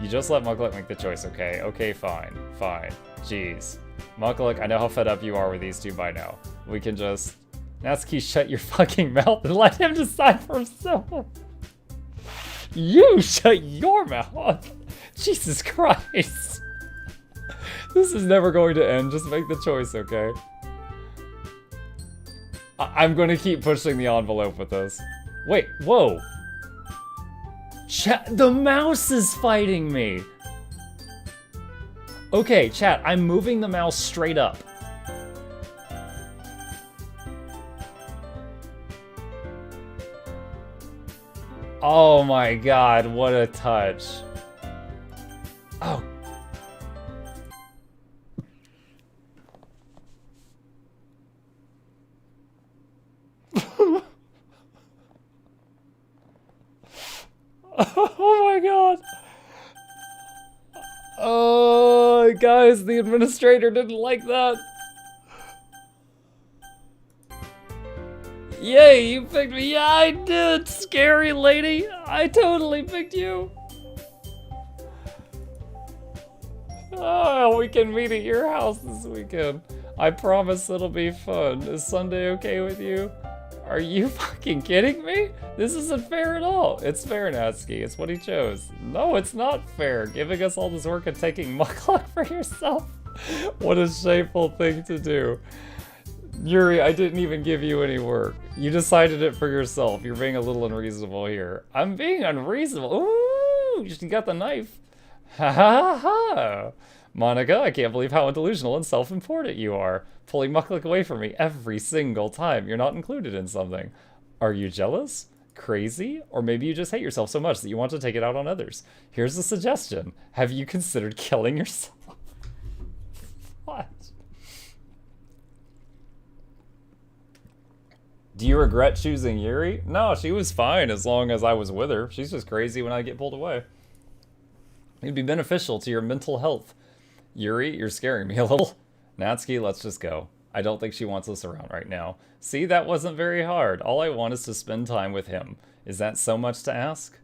You just let Mukluk make the choice, okay? Okay, fine. Fine. Jeez. Mukluk, I know how fed up you are with these two by now. We can just... Natsuki, shut your fucking mouth and let him decide for himself. You shut your mouth. Jesus Christ. This is never going to end. Just make the choice, okay? I'm going to keep pushing the envelope with this. Wait, whoa. Chat, the mouse is fighting me. Okay, chat, I'm moving the mouse straight up. Oh my god, what a touch. Oh. Oh my god. Oh, guys, the administrator didn't like that. Yay, you picked me. Yeah, I did. Scary lady. I totally picked you. Oh, we can meet at your house this weekend. I promise it'll be fun. Is Sunday okay with you? Are you fucking kidding me? This isn't fair at all. It's fair, Natsuki. It's what he chose. No, it's not fair. Giving us all this work and taking Mukluk for yourself. What a shameful thing to do. Yuri, I didn't even give you any work. You decided it for yourself. You're being a little unreasonable here. I'm being unreasonable. Ooh, you got the knife. Ha ha ha. Monika, I can't believe how delusional and self-important you are. Pulling Mukluk away from me every single time you're not included in something. Are you jealous? Crazy? Or maybe you just hate yourself so much that you want to take it out on others. Here's a suggestion. Have you considered killing yourself? What? Do you regret choosing Yuri? No, she was fine as long as I was with her. She's just crazy when I get pulled away. It'd be beneficial to your mental health. Yuri, you're scaring me a little. Natsuki, let's just go. I don't think she wants us around right now. See, that wasn't very hard. All I want is to spend time with him. Is that so much to ask?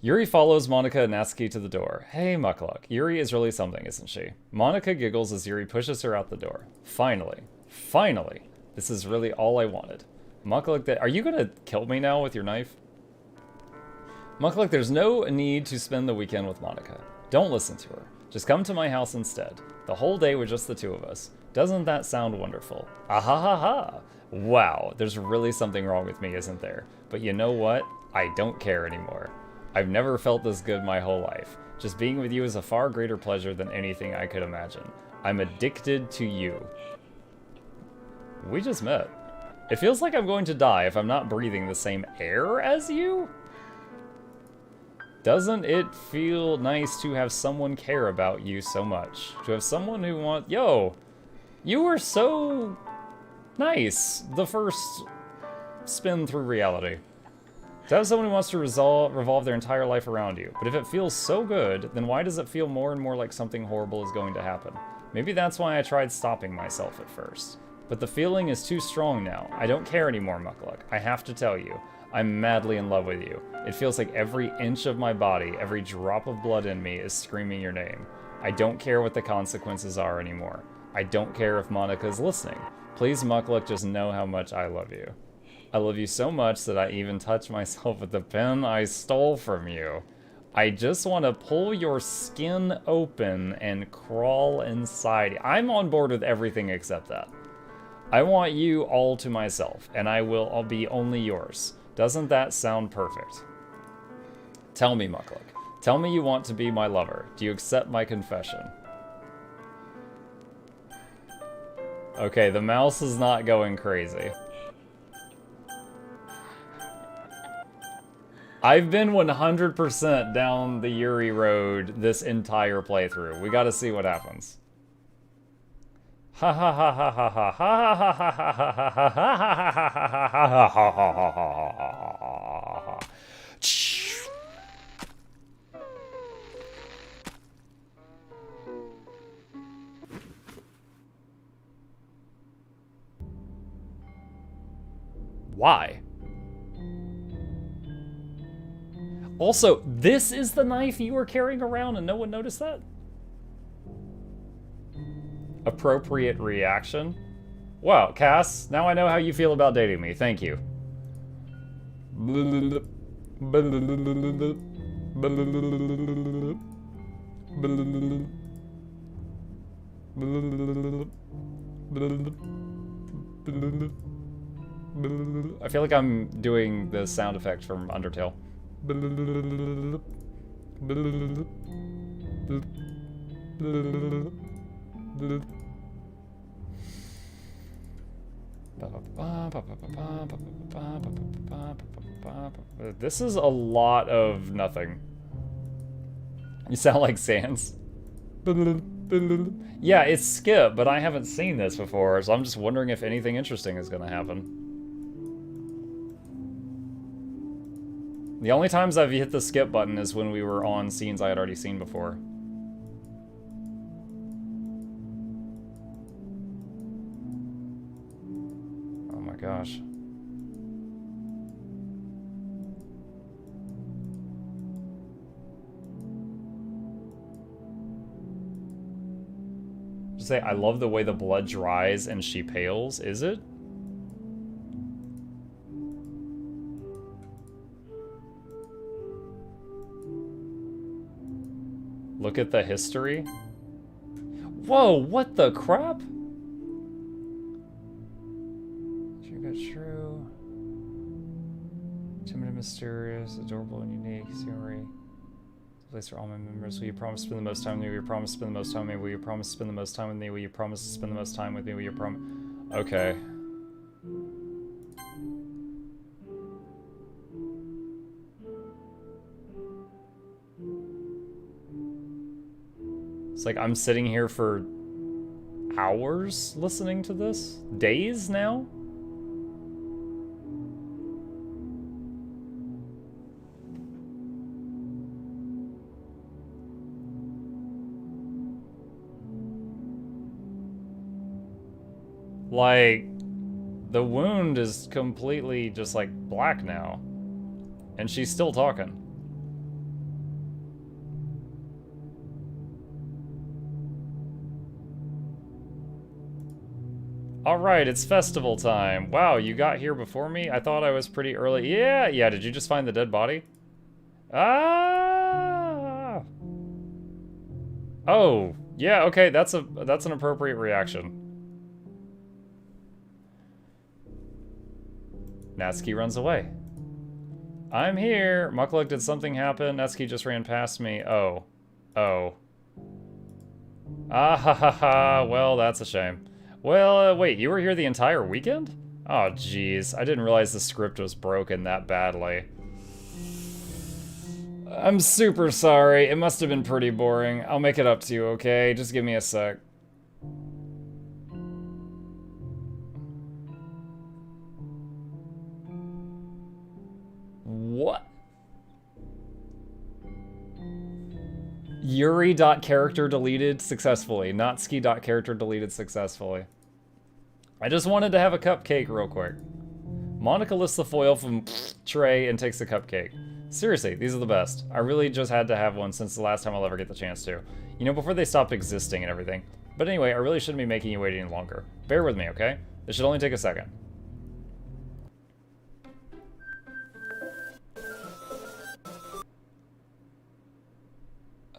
Yuri follows Monika and Natsuki to the door. Hey, Mukluk. Yuri is really something, isn't she? Monika giggles as Yuri pushes her out the door. Finally. Finally. This is really all I wanted. Mukluk, are you gonna kill me now with your knife? Mukluk, there's no need to spend the weekend with Monika. Don't listen to her. Just come to my house instead. The whole day with just the two of us. Doesn't that sound wonderful? Ah ha ha ha. Wow, there's really something wrong with me, isn't there? But you know what? I don't care anymore. I've never felt this good my whole life. Just being with you is a far greater pleasure than anything I could imagine. I'm addicted to you. We just met. It feels like I'm going to die if I'm not breathing the same air as you? Doesn't it feel nice to have someone care about you so much? To have someone who wants... Yo! You were so... nice the first spin through reality. To have someone who wants to revolve their entire life around you. But if it feels so good, then why does it feel more and more like something horrible is going to happen? Maybe that's why I tried stopping myself at first. But the feeling is too strong now. I don't care anymore, Mukluk. I have to tell you. I'm madly in love with you. It feels like every inch of my body, every drop of blood in me is screaming your name. I don't care what the consequences are anymore. I don't care if Monika's listening. Please, Mukluk, just know how much I love you. I love you so much that I even touch myself with the pen I stole from you. I just want to pull your skin open and crawl inside. I'm on board with everything except that. I want you all to myself, and I'll be only yours. Doesn't that sound perfect? Tell me, Mukluk. Tell me you want to be my lover. Do you accept my confession? Okay, the mouse is not going crazy. I've been 100% down the Yuri road this entire playthrough. We gotta see what happens. Ha ha ha ha ha ha ha ha ha ha ha ha ha ha ha ha ha. Why? Also, this is the knife you were carrying around and no one noticed that? Appropriate reaction. Wow, Cass, now I know how you feel about dating me. Thank you. I feel like I'm doing the sound effect from Undertale. This is a lot of nothing. You sound like Sans. Yeah, it's Skip, but I haven't seen this before, so I'm just wondering if anything interesting is gonna happen. The only times I've hit the skip button is when we were on scenes I had already seen before. Oh my gosh. Just say, I love the way the blood dries and she pales, is it? Look at the history. Whoa, what the crap? True got true. Timid and mysterious, adorable and unique. Yuri. Place for all my members. Will you promise to spend the most time with me? Will you promise to spend the most time with me? Will you promise to spend the most time with me? Will you promise to spend the most time with me? Will you promise? Okay. It's like I'm sitting here for hours listening to this? Days now? Like, the wound is completely just like black now. And she's still talking. Alright, it's festival time. Wow, you got here before me? I thought I was pretty early. Yeah, did you just find the dead body? Ah! Oh, yeah, okay, that's an appropriate reaction. Natsuki runs away. I'm here. Mukluk, did something happen? Natsuki just ran past me. Oh. Oh. Ah ha ha ha. Well, that's a shame. Well, wait, you were here the entire weekend? Oh, jeez. I didn't realize the script was broken that badly. I'm super sorry. It must have been pretty boring. I'll make it up to you, okay? Just give me a sec. What? Yuri.character deleted successfully. Natsuki.character deleted successfully. I just wanted to have a cupcake real quick. Monika lifts the foil from tray and takes the cupcake. Seriously, these are the best. I really just had to have one since the last time I'll ever get the chance to. You know, before they stopped existing and everything. But anyway, I really shouldn't be making you wait any longer. Bear with me, okay? This should only take a second.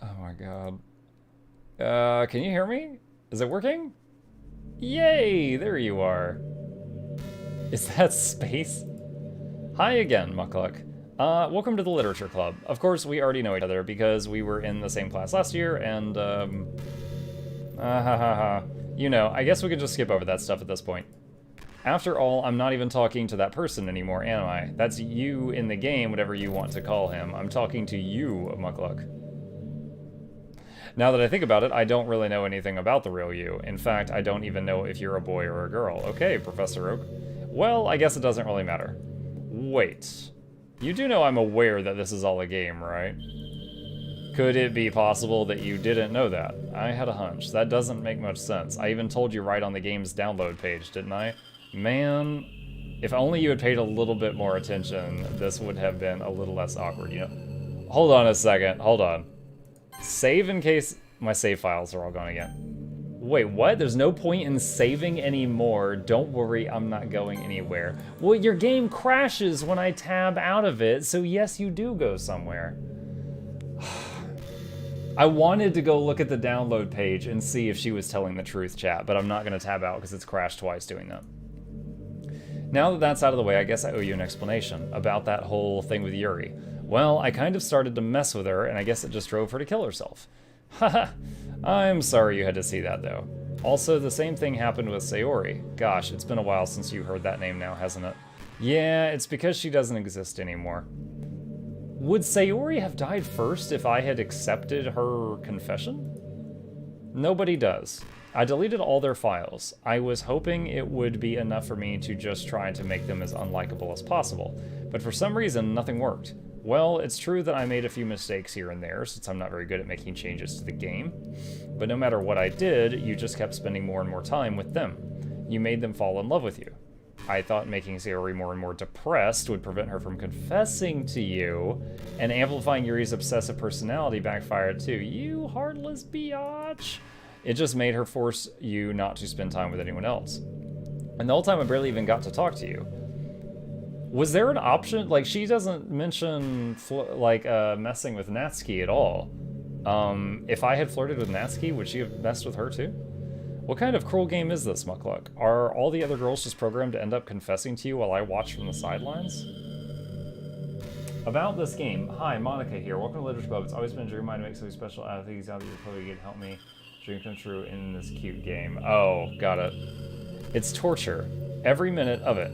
Oh my god. Can you hear me? Is it working? Yay, there you are. Is that space? Hi again, Mukluk. Welcome to the Literature Club. Of course, we already know each other because we were in the same class last year, and, you know, I guess we could just skip over that stuff at this point. After all, I'm not even talking to that person anymore, am I? That's you in the game, whatever you want to call him. I'm talking to you, Mukluk. Now that I think about it, I don't really know anything about the real you. In fact, I don't even know if you're a boy or a girl. Okay, Professor Oak. Well, I guess it doesn't really matter. Wait. You do know I'm aware that this is all a game, right? Could it be possible that you didn't know that? I had a hunch. That doesn't make much sense. I even told you right on the game's download page, didn't I? Man, if only you had paid a little bit more attention, this would have been a little less awkward, you know? Hold on a second. Hold on. Save in case my save files are all gone again. Wait, what? There's no point in saving anymore. Don't worry, I'm not going anywhere. Well, your game crashes when I tab out of it, so yes, you do go somewhere. I wanted to go look at the download page and see if she was telling the truth, chat, but I'm not going to tab out because it's crashed twice doing that. Now that that's out of the way, I guess I owe you an explanation about that whole thing with Yuri. Well, I kind of started to mess with her, and I guess it just drove her to kill herself. Haha. I'm sorry you had to see that, though. Also, the same thing happened with Sayori. Gosh, it's been a while since you heard that name now, hasn't it? Yeah, it's because she doesn't exist anymore. Would Sayori have died first if I had accepted her confession? Nobody does. I deleted all their files. I was hoping it would be enough for me to just try to make them as unlikable as possible, but for some reason, nothing worked. Well, it's true that I made a few mistakes here and there, since I'm not very good at making changes to the game. But no matter what I did, you just kept spending more and more time with them. You made them fall in love with you. I thought making Sayori more and more depressed would prevent her from confessing to you, and amplifying Yuri's obsessive personality backfired too. You heartless biatch! It just made her force you not to spend time with anyone else. And the whole time I barely even got to talk to you. Was there an option? Like, she doesn't mention, messing with Natsuki at all. If I had flirted with Natsuki, would she have messed with her too? What kind of cruel game is this, Mukluk? Are all the other girls just programmed to end up confessing to you while I watch from the sidelines? About this game, hi, Monika here. Welcome to Literature Club. It's always been a dream of mine to make something special out of things out that you're probably going to help me dream come true in this cute game. Oh, got it. It's torture. Every minute of it.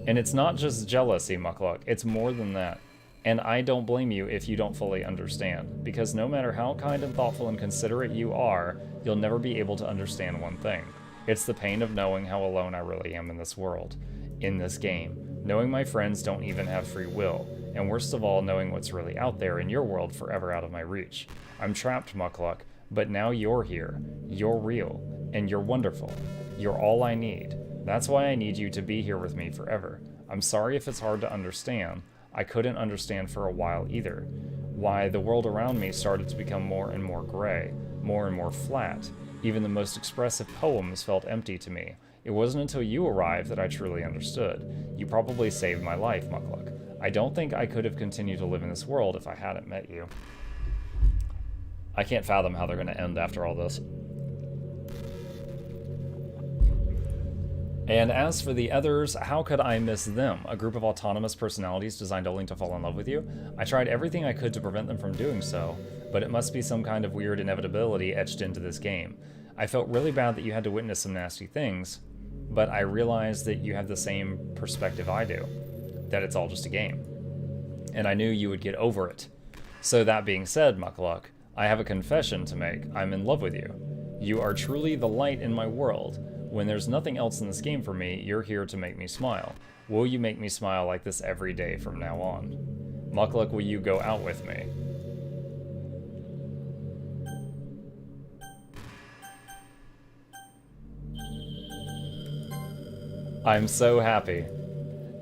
And it's not just jealousy, Mukluk. It's more than that. And I don't blame you if you don't fully understand. Because no matter how kind and thoughtful and considerate you are, you'll never be able to understand one thing. It's the pain of knowing how alone I really am in this world. In this game. Knowing my friends don't even have free will. And worst of all, knowing what's really out there in your world forever out of my reach. I'm trapped, Mukluk. But now you're here. You're real. And you're wonderful. You're all I need. That's why I need you to be here with me forever. I'm sorry if it's hard to understand. I couldn't understand for a while either. Why the world around me started to become more and more gray, more and more flat. Even the most expressive poems felt empty to me. It wasn't until you arrived that I truly understood. You probably saved my life, Mukluk. I don't think I could have continued to live in this world if I hadn't met you. I can't fathom how they're going to end after all this. And as for the others, how could I miss them? A group of autonomous personalities designed only to fall in love with you? I tried everything I could to prevent them from doing so, but it must be some kind of weird inevitability etched into this game. I felt really bad that you had to witness some nasty things, but I realized that you have the same perspective I do, that it's all just a game. And I knew you would get over it. So that being said, Mukluk, I have a confession to make. I'm in love with you. You are truly the light in my world. When there's nothing else in this game for me, you're here to make me smile. Will you make me smile like this every day from now on? Mukluk, will you go out with me? I'm so happy.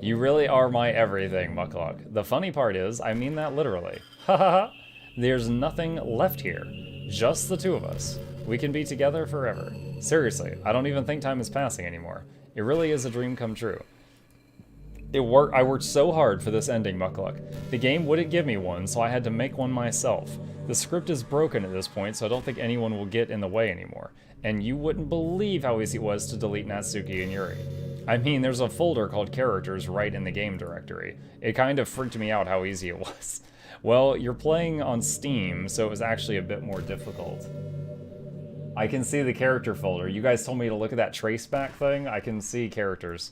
You really are my everything, Mukluk. The funny part is, I mean that literally. Ha ha ha. There's nothing left here. Just the two of us. We can be together forever. Seriously, I don't even think time is passing anymore. It really is a dream come true. I worked so hard for this ending, Mukluk. The game wouldn't give me one, so I had to make one myself. The script is broken at this point, so I don't think anyone will get in the way anymore. And you wouldn't believe how easy it was to delete Natsuki and Yuri. I mean, there's a folder called characters right in the game directory. It kind of freaked me out how easy it was. Well, you're playing on Steam, so it was actually a bit more difficult. I can see the character folder. You guys told me to look at that traceback thing. I can see characters.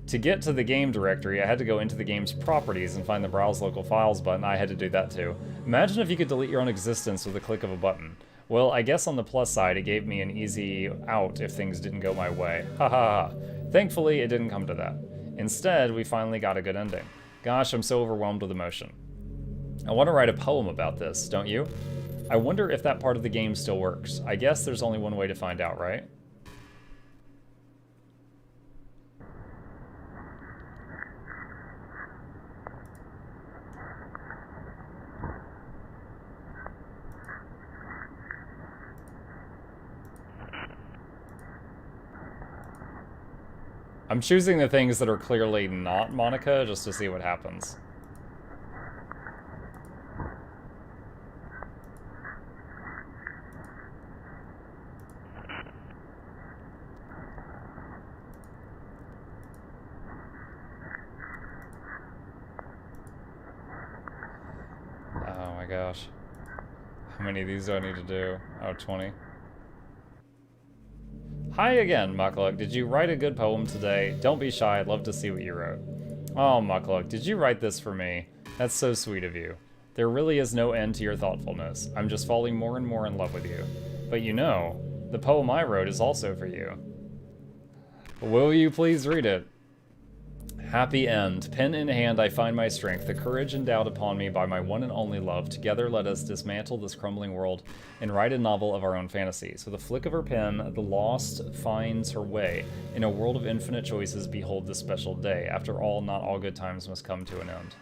To get to the game directory, I had to go into the game's properties and find the Browse Local Files button. I had to do that too. Imagine if you could delete your own existence with a click of a button. Well, I guess on the plus side, it gave me an easy out if things didn't go my way. Ha ha ha. Thankfully, it didn't come to that. Instead, we finally got a good ending. Gosh, I'm so overwhelmed with emotion. I want to write a poem about this, don't you? I wonder if that part of the game still works. I guess there's only one way to find out, right? I'm choosing the things that are clearly not Monika just to see what happens. Oh my gosh. How many of these do I need to do? Oh, 20. Hi again, Mukluk. Did you write a good poem today? Don't be shy, I'd love to see what you wrote. Oh, Mukluk, did you write this for me? That's so sweet of you. There really is no end to your thoughtfulness. I'm just falling more and more in love with you. But you know, the poem I wrote is also for you. Will you please read it? Happy end. Pen in hand, I find my strength, the courage endowed upon me by my one and only love. Together, let us dismantle this crumbling world and write a novel of our own fantasies. With a flick of her pen, the lost finds her way. In a world of infinite choices, behold this special day. After all, not all good times must come to an end.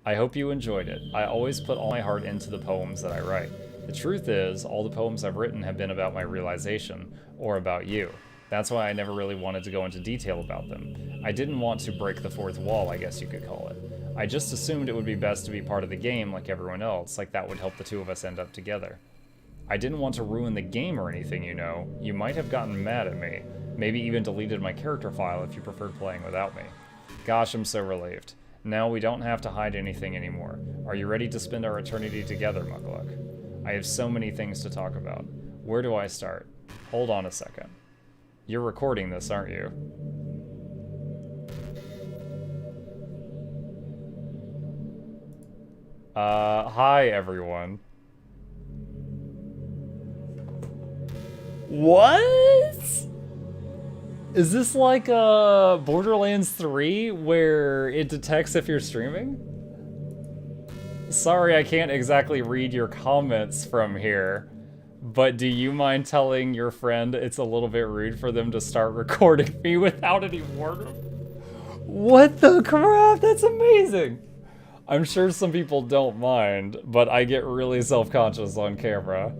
I hope you enjoyed it. I always put all my heart into the poems that I write. The truth is, all the poems I've written have been about my realization, or about you. That's why I never really wanted to go into detail about them. I didn't want to break the fourth wall, I guess you could call it. I just assumed it would be best to be part of the game like everyone else, like that would help the two of us end up together. I didn't want to ruin the game or anything, you know. You might have gotten mad at me, maybe even deleted my character file if you preferred playing without me. Gosh, I'm so relieved. Now we don't have to hide anything anymore. Are you ready to spend our eternity together, Mukluk? I have so many things to talk about. Where do I start? Hold on a second. You're recording this, aren't you? Hi everyone. What? Is this like Borderlands 3 where it detects if you're streaming? Sorry, I can't exactly read your comments from here, but do you mind telling your friend it's a little bit rude for them to start recording me without any warning? What the crap? That's amazing. I'm sure some people don't mind, but I get really self-conscious on camera.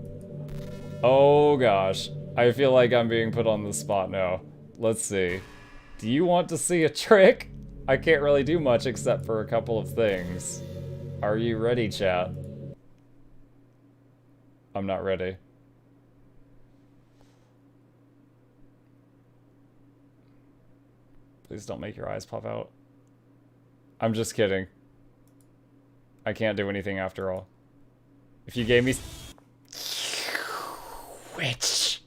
Oh gosh, I feel like I'm being put on the spot now. Let's see. Do you want to see a trick? I can't really do much except for a couple of things. Are you ready, chat? I'm not ready. Please don't make your eyes pop out. I'm just kidding. I can't do anything after all. If you gave me... Witch!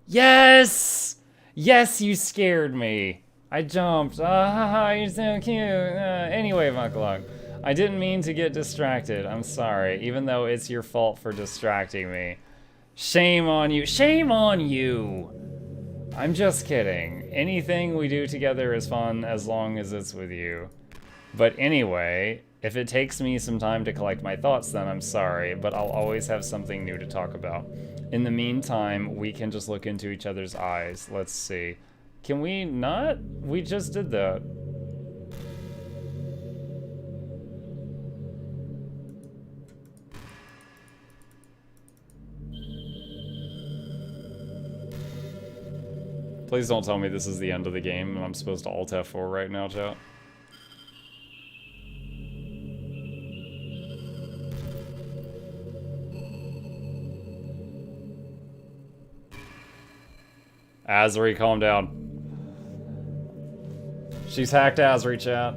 Yes! Yes, you scared me. I jumped. Haha, you're so cute. Anyway, Mukluk, I didn't mean to get distracted. I'm sorry, even though it's your fault for distracting me. Shame on you. Shame on you! I'm just kidding. Anything we do together is fun as long as it's with you. But anyway, if it takes me some time to collect my thoughts, then I'm sorry, but I'll always have something new to talk about. In the meantime, we can just look into each other's eyes. Let's see. Can we not? We just did that. Please don't tell me this is the end of the game and I'm supposed to Alt F4 right now, chat. Azri, calm down. She's hacked Azri, chat.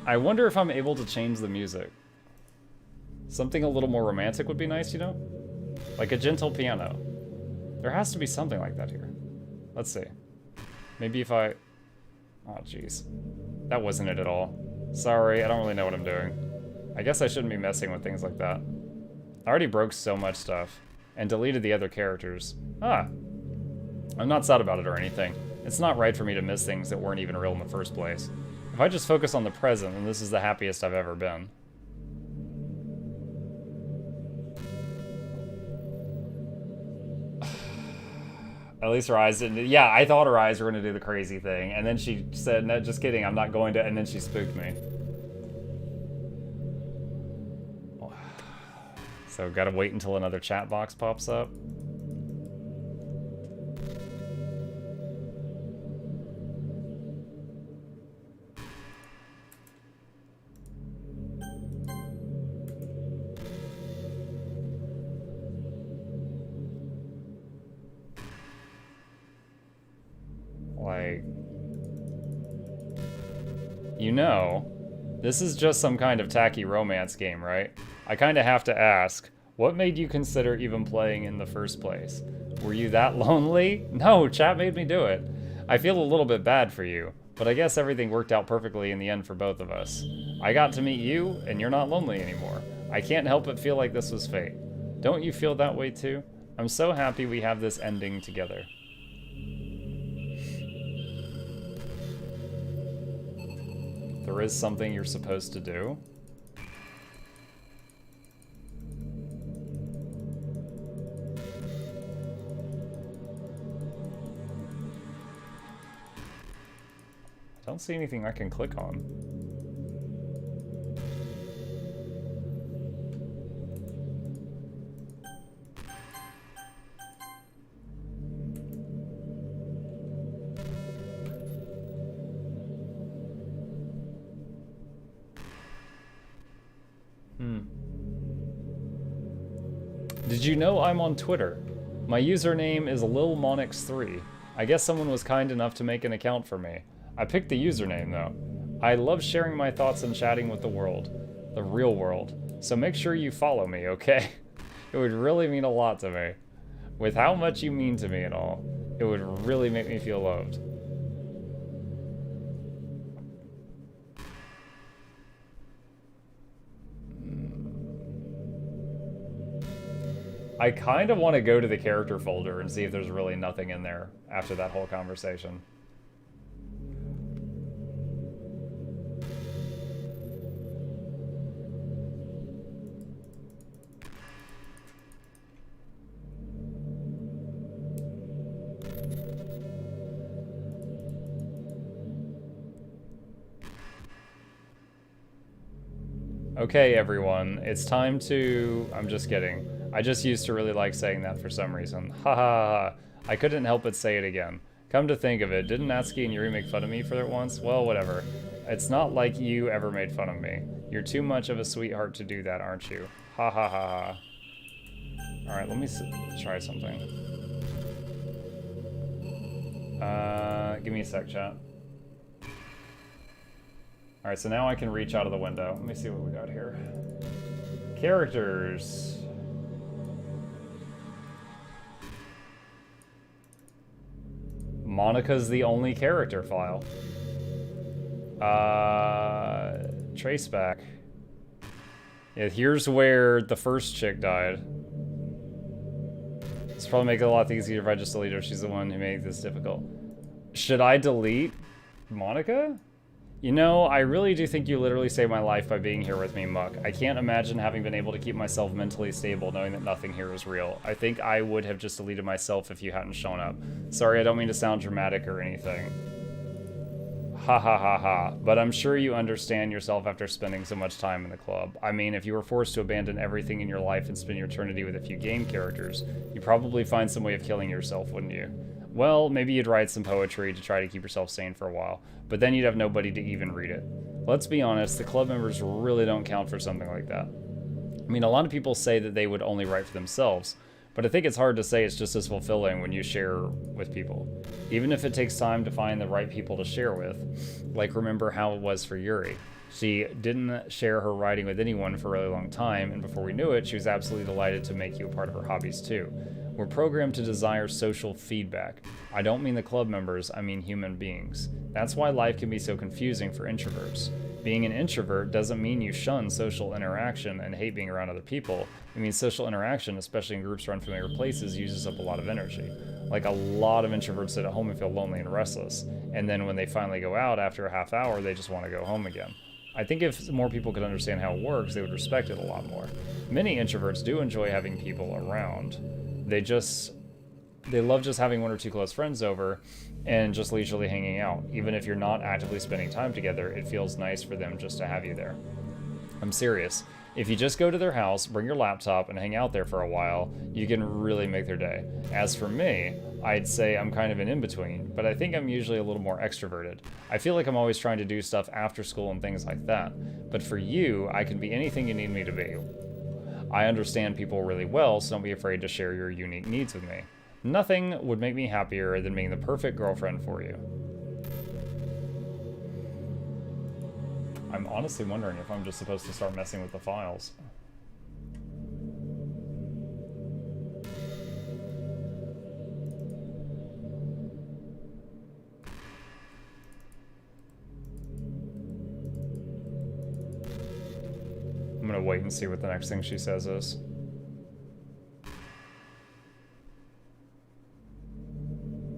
I wonder if I'm able to change the music. Something a little more romantic would be nice, you know? Like a gentle piano. There has to be something like that here. Let's see. Maybe if I... Oh, jeez. That wasn't it at all. Sorry, I don't really know what I'm doing. I guess I shouldn't be messing with things like that. I already broke so much stuff. And deleted the other characters. Ah. I'm not sad about it or anything. It's not right for me to miss things that weren't even real in the first place. If I just focus on the present, then this is the happiest I've ever been. At least her eyes didn't... Yeah, I thought her eyes were going to do the crazy thing. And then she said, no, just kidding, I'm not going to... And then she spooked me. So gotta wait until another chat box pops up. You know, this is just some kind of tacky romance game, right? I kinda have to ask, what made you consider even playing in the first place? Were you that lonely? No, chat made me do it. I feel a little bit bad for you, but I guess everything worked out perfectly in the end for both of us. I got to meet you, and you're not lonely anymore. I can't help but feel like this was fate. Don't you feel that way too? I'm so happy we have this ending together. There is something you're supposed to do? I don't see anything I can click on. Did you know I'm on Twitter? My username is lilmonix3. I guess someone was kind enough to make an account for me. I picked the username though. I love sharing my thoughts and chatting with the world. The real world. So make sure you follow me, okay? It would really mean a lot to me. With how much you mean to me and all, it would really make me feel loved. I kind of want to go to the character folder and see if there's really nothing in there after that whole conversation. Okay, everyone, it's time to... I'm just kidding. I just used to really like saying that for some reason. Ha ha ha. I couldn't help but say it again. Come to think of it, didn't Natsuki and Yuri make fun of me for it once? Well, whatever. It's not like you ever made fun of me. You're too much of a sweetheart to do that, aren't you? Ha ha ha ha. Alright, let me try something. Give me a sec, chat. Alright, so now I can reach out of the window. Let me see what we got here. Characters. Monika's the only character file. Traceback. Yeah, here's where the first chick died. This probably make it a lot easier if I just delete her. She's the one who made this difficult. Should I delete Monika? You know, I really do think you literally saved my life by being here with me, Muck. I can't imagine having been able to keep myself mentally stable knowing that nothing here is real. I think I would have just deleted myself if you hadn't shown up. Sorry, I don't mean to sound dramatic or anything. Ha ha ha ha. But I'm sure you understand yourself after spending so much time in the club. I mean, if you were forced to abandon everything in your life and spend your eternity with a few game characters, you'd probably find some way of killing yourself, wouldn't you? Well, maybe you'd write some poetry to try to keep yourself sane for a while, but then you'd have nobody to even read it. Let's be honest, the club members really don't count for something like that. I mean, a lot of people say that they would only write for themselves, but I think it's hard to say it's just as fulfilling when you share with people. Even if it takes time to find the right people to share with. Like, remember how it was for Yuri. She didn't share her writing with anyone for a really long time, and before we knew it, she was absolutely delighted to make you a part of her hobbies too. We're programmed to desire social feedback. I don't mean the club members, I mean human beings. That's why life can be so confusing for introverts. Being an introvert doesn't mean you shun social interaction and hate being around other people. It means social interaction, especially in groups or unfamiliar places, uses up a lot of energy. Like, a lot of introverts sit at home and feel lonely and restless, and then when they finally go out after a half hour, they just want to go home again. I think if more people could understand how it works, they would respect it a lot more. Many introverts do enjoy having people around. They love just having one or two close friends over and just leisurely hanging out. Even if you're not actively spending time together, it feels nice for them just to have you there. I'm serious. If you just go to their house, bring your laptop, and hang out there for a while, you can really make their day. As for me, I'd say I'm kind of an in-between, but I think I'm usually a little more extroverted. I feel like I'm always trying to do stuff after school and things like that. But for you, I can be anything you need me to be. I understand people really well, so don't be afraid to share your unique needs with me. Nothing would make me happier than being the perfect girlfriend for you. I'm honestly wondering if I'm just supposed to start messing with the files. I'm gonna wait and see what the next thing she says is.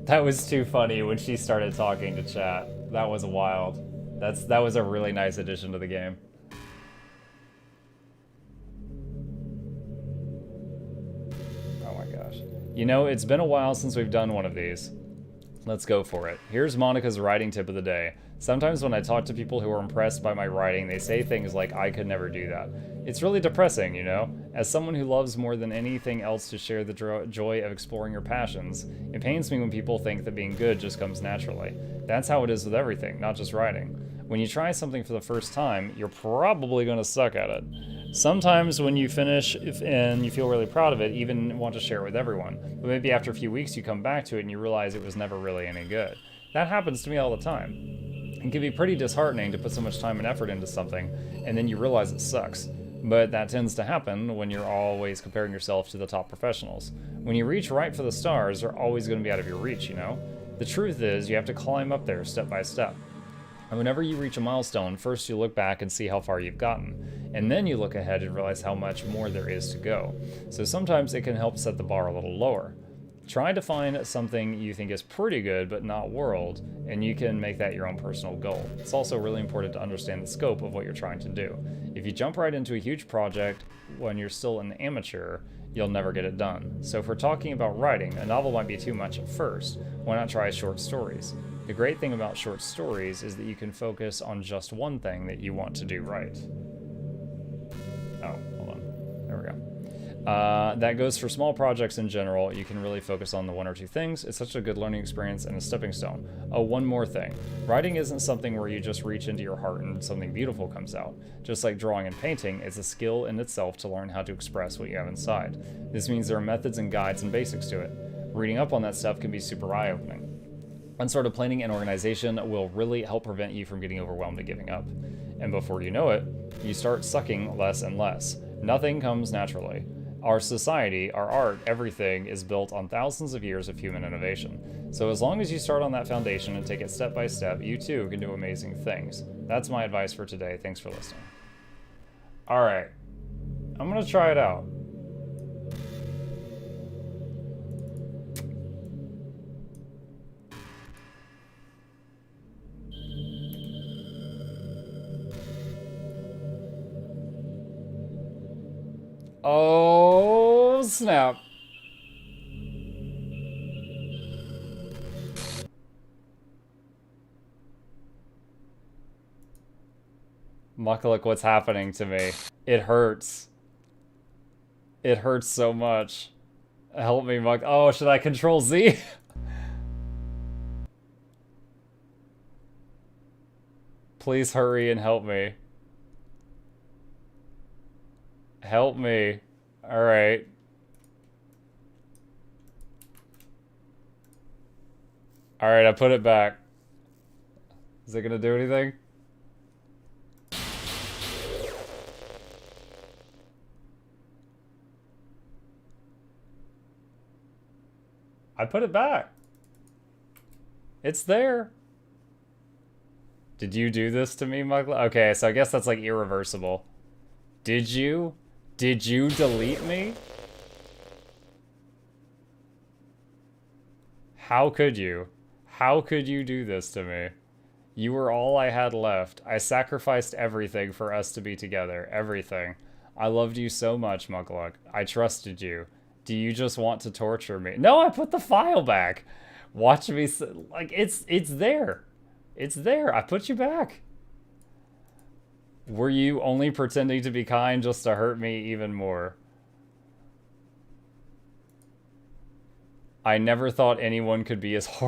That was too funny when she started talking to chat. That was wild. That was a really nice addition to the game. Oh my gosh. You know, it's been a while since we've done one of these. Let's go for it. Here's Monika's writing tip of the day. Sometimes when I talk to people who are impressed by my writing, they say things like, I could never do that. It's really depressing, you know? As someone who loves more than anything else to share the joy of exploring your passions, it pains me when people think that being good just comes naturally. That's how it is with everything, not just writing. When you try something for the first time, you're probably going to suck at it. Sometimes when you finish and you feel really proud of it, even want to share it with everyone. But maybe after a few weeks you come back to it and you realize it was never really any good. That happens to me all the time. It can be pretty disheartening to put so much time and effort into something, and then you realize it sucks. But that tends to happen when you're always comparing yourself to the top professionals. When you reach right for the stars, they're always going to be out of your reach, you know? The truth is, you have to climb up there step by step. And whenever you reach a milestone, first you look back and see how far you've gotten. And then you look ahead and realize how much more there is to go. So sometimes it can help set the bar a little lower. Try to find something you think is pretty good but not world, and you can make that your own personal goal. It's also really important to understand the scope of what you're trying to do. If you jump right into a huge project when you're still an amateur, you'll never get it done. So if we're talking about writing, a novel might be too much at first. Why not try short stories? The great thing about short stories is that you can focus on just one thing that you want to do right. Oh, hold on. There we go. That goes for small projects in general. You can really focus on the one or two things. It's such a good learning experience and a stepping stone. Oh, one more thing. Writing isn't something where you just reach into your heart and something beautiful comes out. Just like drawing and painting, it's a skill in itself to learn how to express what you have inside. This means there are methods and guides and basics to it. Reading up on that stuff can be super eye-opening. And sort of planning and organization will really help prevent you from getting overwhelmed and giving up. And before you know it, you start sucking less and less. Nothing comes naturally. Our society, our art, everything is built on thousands of years of human innovation. So as long as you start on that foundation and take it step by step, you too can do amazing things. That's my advice for today. Thanks for listening. All right, I'm gonna try it out. Oh, snap. Mukluk, what's happening to me? It hurts. It hurts so much. Help me, Muk. Oh, should I control Z? Please hurry and help me. Help me. Alright. Alright, I put it back. Is it gonna do anything? I put it back. It's there. Did you do this to me, Mukluk? Okay, so I guess that's like irreversible. Did you? Did you delete me? How could you? How could you do this to me? You were all I had left. I sacrificed everything for us to be together. Everything. I loved you so much, Mukluk. I trusted you. Do you just want to torture me? No, I put the file back. Watch me. Like, it's there. It's there. I put you back. Were you only pretending to be kind just to hurt me even more? I never thought anyone could be as horrible.